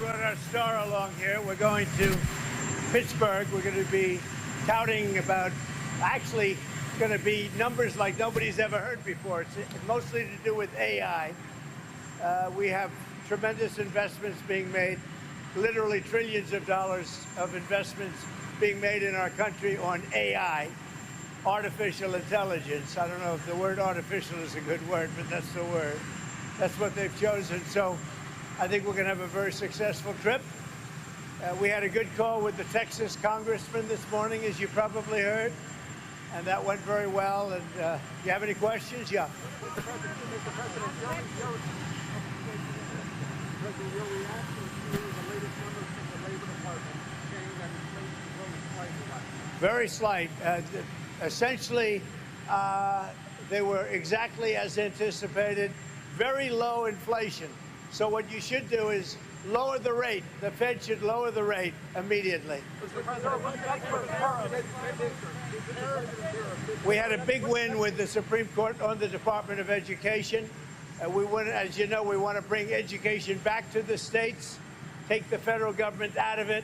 brought our star along here. We're going to Pittsburgh. We're going to be touting about, actually, going to be numbers like nobody's ever heard before. It's mostly to do with AI. We have tremendous investments being made, literally trillions of dollars of investments being made in our country on AI, artificial intelligence. I don't know if the word artificial is a good word, but that's the word. That's what they've chosen. So I think we're going to have a very successful trip. We had a good call with the Texas congressman this morning, as you probably heard, and that went very well. And you have any questions? Yeah. Mr. President, your reaction to the latest numbers from the Labor Department saying that inflation is only slightly. Very slight. Essentially, they were exactly as anticipated. Very low inflation. So what you should do is lower the rate. The Fed should lower the rate immediately. We had a big win with the Supreme Court on the Department of Education. We want, as you know, we want to bring education back to the states, take the federal government out of it.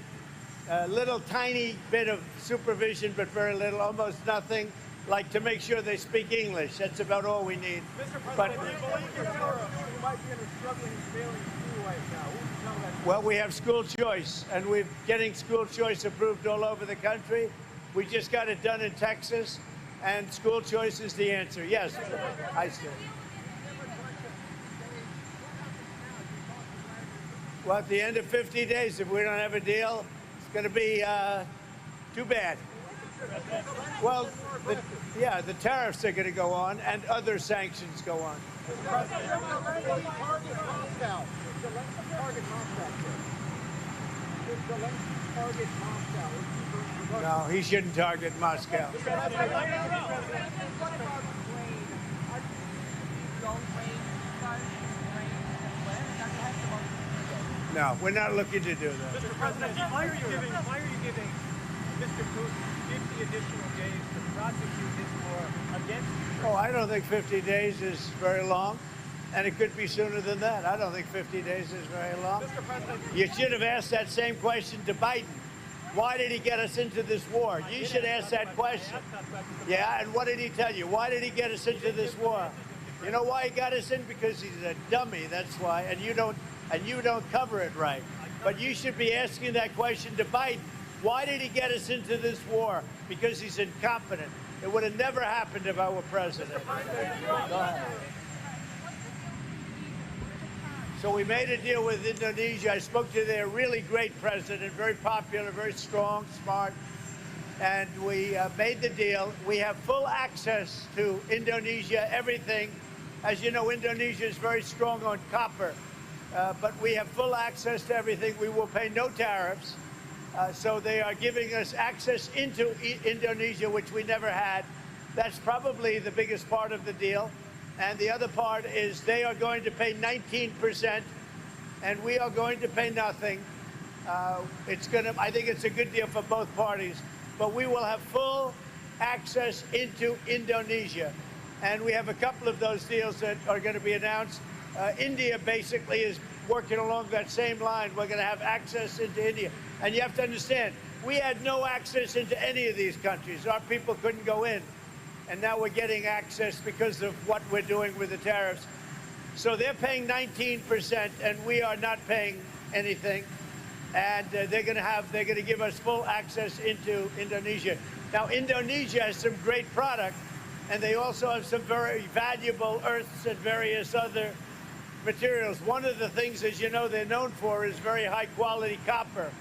A little tiny bit of supervision, but very little, almost nothing, like to make sure they speak English. That's about all we need. Mr. President, do you believe you might be in a struggling, failing school right now? Who would you tell that? Well, we have school choice, and we're getting school choice approved all over the country. We just got it done in Texas, and school choice is the answer. Yes, I see. Well, at the end of 50 days, if we don't have a deal, it's going to be too bad. Well, the tariffs are going to go on, and other sanctions go on. No, he shouldn't target Moscow. No, we're not looking to do that. Mr. President, why are you giving Mr. Putin 50 additional days to prosecute this war against Ukraine? Oh, I don't think 50 days is very long, and it could be sooner than that. I don't think 50 days is very long. Mr. President, you should have asked that same question to Biden. Why did he get us into this war? You should ask that question. Yeah, and what did he tell you? Why did he get us into this war? You know why he got us in? Because he's a dummy, that's why, and you don't cover it right. But you should be asking that question to Biden. Why did he get us into this war? Because he's incompetent. It would have never happened if I were president. Go ahead. So we made a deal with Indonesia. I spoke to their really great president, very popular, very strong, smart, and we made the deal. We have full access to Indonesia, everything. As you know, Indonesia is very strong on copper. But we have full access to everything. We will pay no tariffs. So they are giving us access into Indonesia, which we never had. That's probably the biggest part of the deal. And the other part is they are going to pay 19%, and we are going to pay nothing. I think it's a good deal for both parties. But we will have full access into Indonesia. And we have a couple of those deals that are going to be announced. India basically is working along that same line. We're going to have access into India. And you have to understand, we had no access into any of these countries. Our people couldn't go in. And now we're getting access because of what we're doing with the tariffs. So they're paying 19%, and we are not paying anything. And they're going to give us full access into Indonesia. Now, Indonesia has some great product, and they also have some very valuable earths and various other materials. One of the things, as you know, they're known for is very high-quality copper,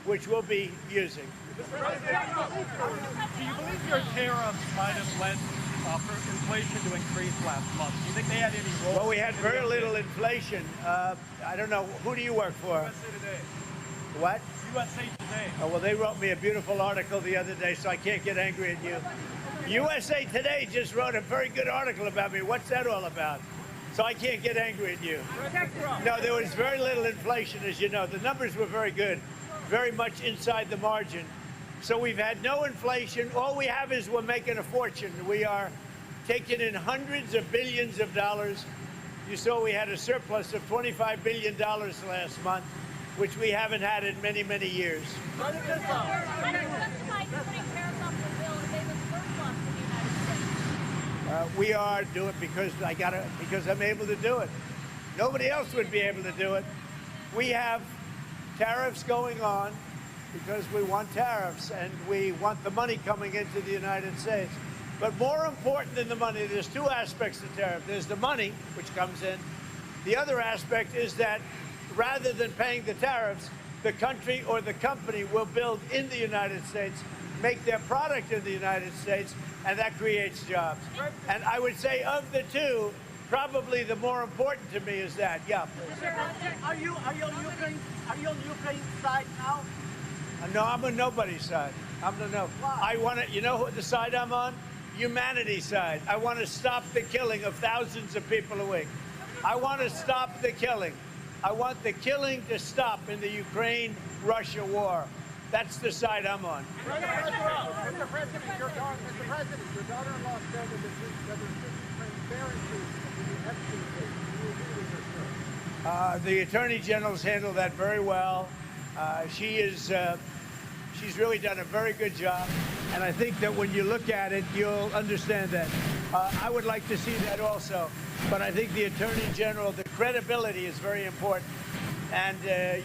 which we'll be using. Mr. President, do you believe your tariffs might have led for inflation to increase last month? Do you think they had any role? Well, we had very little inflation. I don't know. Who do you work for? USA Today. What? USA Today. Oh, well, they wrote me a beautiful article the other day, so I can't get angry at you. USA Today just wrote a very good article about me. What's that all about? So I can't get angry at you. No, there was very little inflation, as you know. The numbers were very good, very much inside the margin. So we've had no inflation. All we have is we're making a fortune. We are taking in hundreds of billions of dollars. You saw we had a surplus of $25 billion last month. which we haven't had in many, many years. They're justified putting tariffs off the bill and they have a surplus in the United States. We are doing it because I'm able to do it. Nobody else would be able to do it. We have tariffs going on because we want tariffs and we want the money coming into the United States. But more important than the money, there's two aspects to tariff. There's the money, which comes in. The other aspect is that rather than paying the tariffs, the country or the company will build in the United States, make their product in the United States, and that creates jobs. And I would say of the two, probably the more important to me is that. Yeah. Are you on Ukraine's side now? No, I'm on nobody's side. I'm the no. Why? I want to. You know what the side I'm on? Humanity's side. I want to stop the killing of thousands of people a week. I want to stop the killing. I want the killing to stop in the Ukraine-Russia war. That's the side I'm on. Mr. President, your daughter-in-law said that there should be transparency in the Epstein case. Do you agree with her, sir? The Attorney General's handled that very well. She's really done a very good job. And I think that when you look at it, you'll understand that. I would like to see that also. But I think the Attorney General, the credibility is very important. And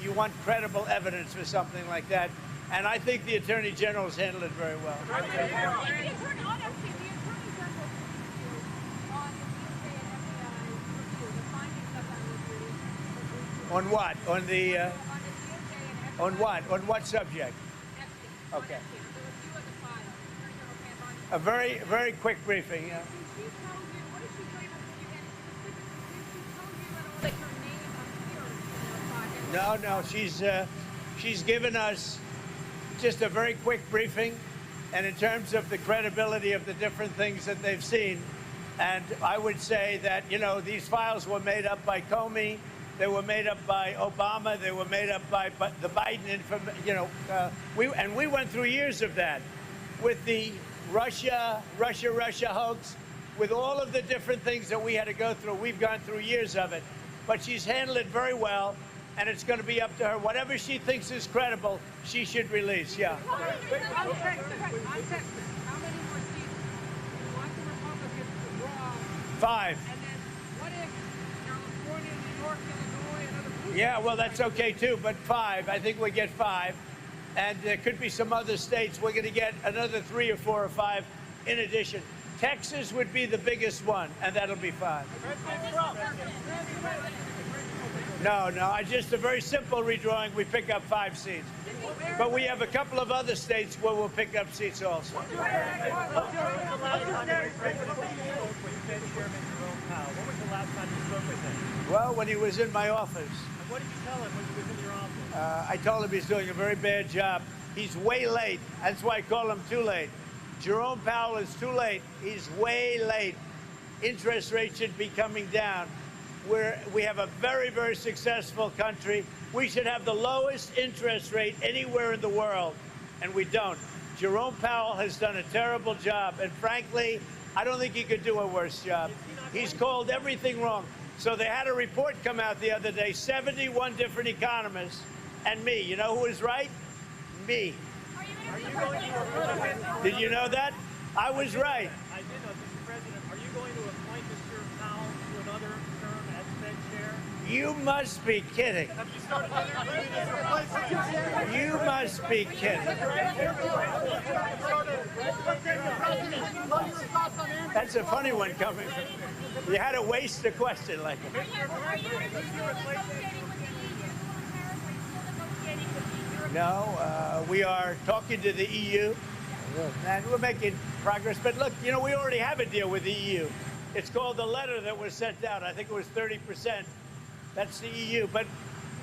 you want credible evidence for something like that. And I think the Attorney General's handled it very well. On what? On what? On what subject? Okay. A very, very quick briefing. Yeah. No, she's given us just a very quick briefing, and in terms of the credibility of the different things that they've seen. And I would say that, you know, these files were made up by Comey, they were made up by Obama, they were made up by the Biden, we went through years of that with the Russia hoax, with all of the different things that we had to go through. We've gone through years of it, but she's handled it very well. And it's going to be up to her. Whatever she thinks is credible, she should release. Yeah. I'm Texas. How many more seats do you want the Republicans to draw? 5. And then what if California, New York, Illinois, and other places? Yeah, well, that's okay too, but 5. I think we get 5. And there could be some other states. We're going to get another 3 or 4 or 5 in addition. Texas would be the biggest one, and that'll be 5. No, just a very simple redrawing. We pick up 5 seats. But we have a couple of other states where we'll pick up seats also. When you met Chairman Jerome Powell, when was the last time you spoke with him? Well, when he was in my office. And what did you tell him when he was in your office? I told him he's doing a very bad job. He's way late. That's why I call him too late. Jerome Powell is too late. He's way late. Interest rates should be coming down. We have a very, very successful country. We should have the lowest interest rate anywhere in the world, and we don't. Jerome Powell has done a terrible job, and frankly, I don't think he could do a worse job. He's called everything wrong. So they had a report come out the other day, 71 different economists, and me. You know who was right? Me. Did you know that? I was right. I did know, Mr. President. Are you going to appoint Mr. Powell to another term as Fed chair? You must be kidding. Have you started other You must be kidding. That's a funny one coming from. You had to waste a question like that. Are you still negotiating with the EU on tariffs? Are you still negotiating with the EU? No, we are talking to the EU, and we're making progress. But look, you know, we already have a deal with the EU. It's called the letter that was sent out. I think it was 30%. That's the EU. But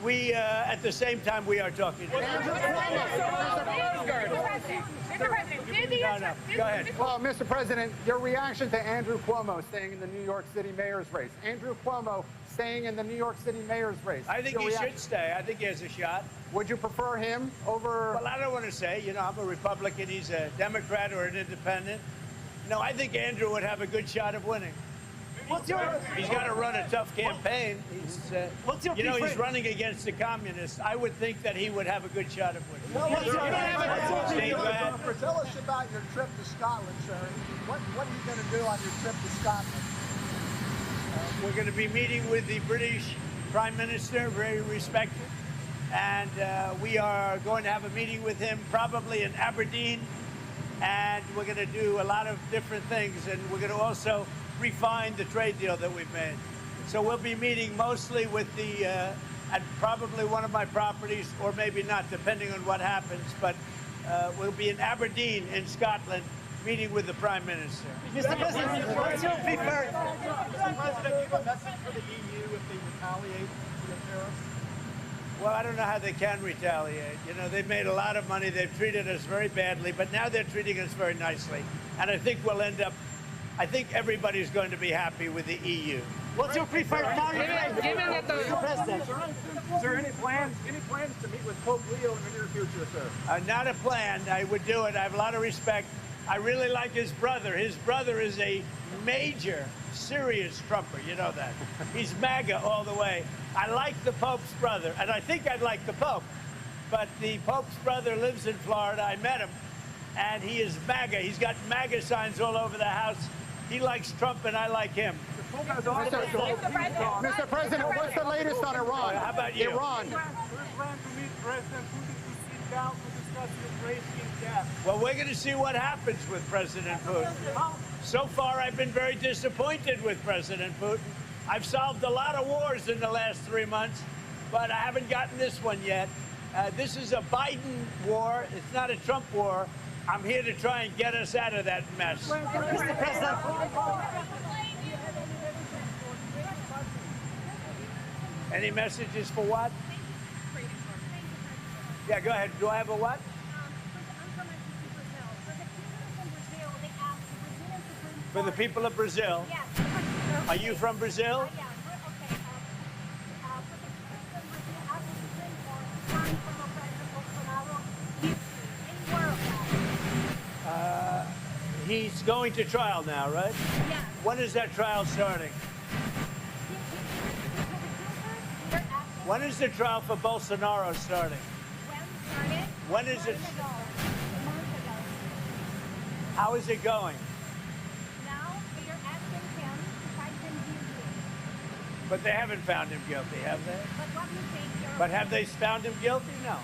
we, at the same time, we are talking to them. No. Go ahead. Well, Mr. President, your reaction to Andrew Cuomo staying in the New York City mayor's race. Andrew Cuomo staying in the New York City mayor's race. I think he should stay. I think he has a shot. Would you prefer him over... Well, I don't want to say. You know, I'm a Republican. He's a Democrat or an independent. No, I think Andrew would have a good shot of winning. He's got to run a tough campaign. He's running against the communists. I would think that he would have a good shot of winning. Tell us about your trip to Scotland, sir. What are you going to do on your trip to Scotland? We're going to be meeting with the British Prime Minister, very respected, and we are going to have a meeting with him probably in Aberdeen, and we're going to do a lot of different things, and we're going to also refine the trade deal that we've made. So we'll be meeting mostly with at probably one of my properties, or maybe not, depending on what happens, but we'll be in Aberdeen in Scotland, meeting with the Prime Minister. Mr. President, what's your preferred? Mr. President, do you have a message for the EU if they retaliate for the tariffs? Well, I don't know how they can retaliate. They've made a lot of money. They've treated us very badly, but now they're treating us very nicely. And I think I think everybody's going to be happy with the EU. What's your preferred target? Given that the President. Sir, any plans to meet with Pope Leo in the near future, sir? Not a plan. I would do it. I have a lot of respect. I really like his brother. His brother is a major, serious Trumper. You know that. He's MAGA all the way. I like the Pope's brother, and I think I'd like the Pope. But the Pope's brother lives in Florida. I met him, and he is MAGA. He's got MAGA signs all over the house. He likes Trump, and I like him. Mr. President, what's the latest on Iran? How about you? Iran. Plan to meet President Putin to sit down to discuss the Ukrainian gas. Well, we're going to see what happens with President Putin. So far, I've been very disappointed with President Putin. I've solved a lot of wars in the last 3 months, but I haven't gotten this one yet. This is a Biden war. It's not a Trump war. I'm here to try and get us out of that mess. Mr. President. Any messages for what? Yeah, go ahead. Do I have a what? For the people of Brazil? Yes. Are you from Brazil? Yeah. He's going to trial now, right? Yeah. When is that trial starting? When is the trial for Bolsonaro starting? When is it? How is it going? Now they are asking him to find him guilty. But they haven't found him guilty, have they? But what do you think? But have they found him guilty? No.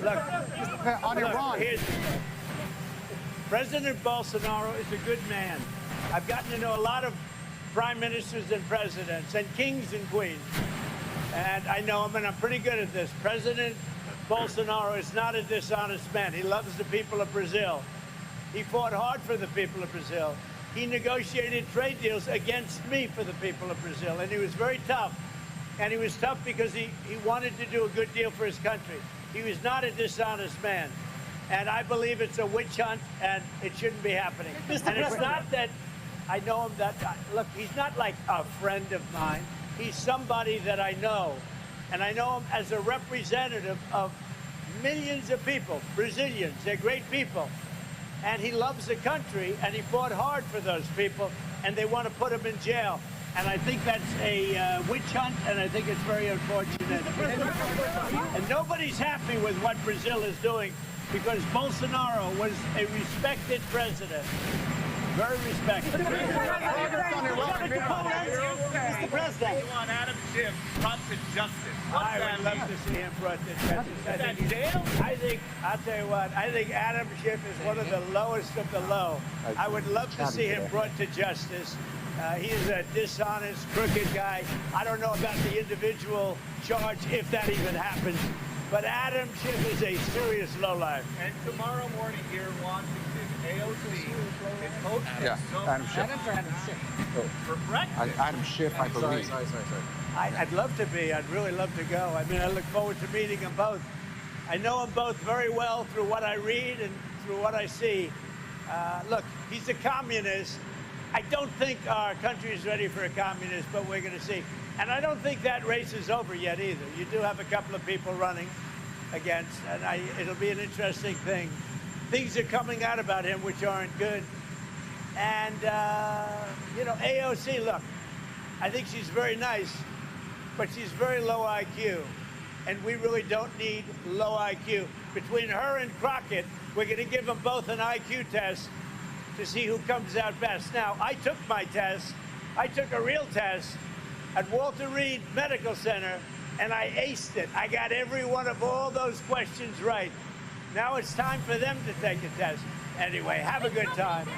Look, On Iran. here's the thing. President Bolsonaro is a good man. I've gotten to know a lot of prime ministers and presidents and kings and queens. And I know him, and I'm pretty good at this. President Bolsonaro is not a dishonest man. He loves the people of Brazil. He fought hard for the people of Brazil. He negotiated trade deals against me for the people of Brazil, and he was very tough. And he was tough because he wanted to do a good deal for his country. He was not a dishonest man. And I believe it's a witch hunt, and it shouldn't be happening. And it's not that I know him look, he's not like a friend of mine. He's somebody that I know. And I know him as a representative of millions of people, Brazilians. They're great people. And he loves the country, and he fought hard for those people, and they want to put him in jail. And I think that's a witch hunt, and I think it's very unfortunate. And nobody's happy with what Brazil is doing, because Bolsonaro was a respected president. Very respected. Mr. President. We want Adam Schiff brought to justice. I would love to see him brought to justice. I'll tell you what, I think Adam Schiff is one of the lowest of the low. I would love to see him brought to justice. He is a dishonest, crooked guy. I don't know about the individual charge, if that even happens. But Adam Schiff is a serious lowlife. And tomorrow morning here in Washington, AOC is hosting Adam Schiff. Adam Schiff. for breakfast. Adam Schiff, I believe. Sorry. I'd love to be. I'd really love to go. I mean, I look forward to meeting them both. I know them both very well through what I read and through what I see. Look, he's a communist. I don't think our country is ready for a communist, but we're going to see. And I don't think that race is over yet either. You do have a couple of people running against, and it'll be an interesting thing. Things are coming out about him which aren't good. And, you know, AOC, look, I think she's very nice, but she's very low IQ. And we really don't need low IQ. Between her and Crockett, we're going to give them both an IQ test to see who comes out best. Now, I took my test. I took a real test at Walter Reed Medical Center, and I aced it. I got every one of all those questions right. Now it's time for them to take a test. Anyway, have a good time.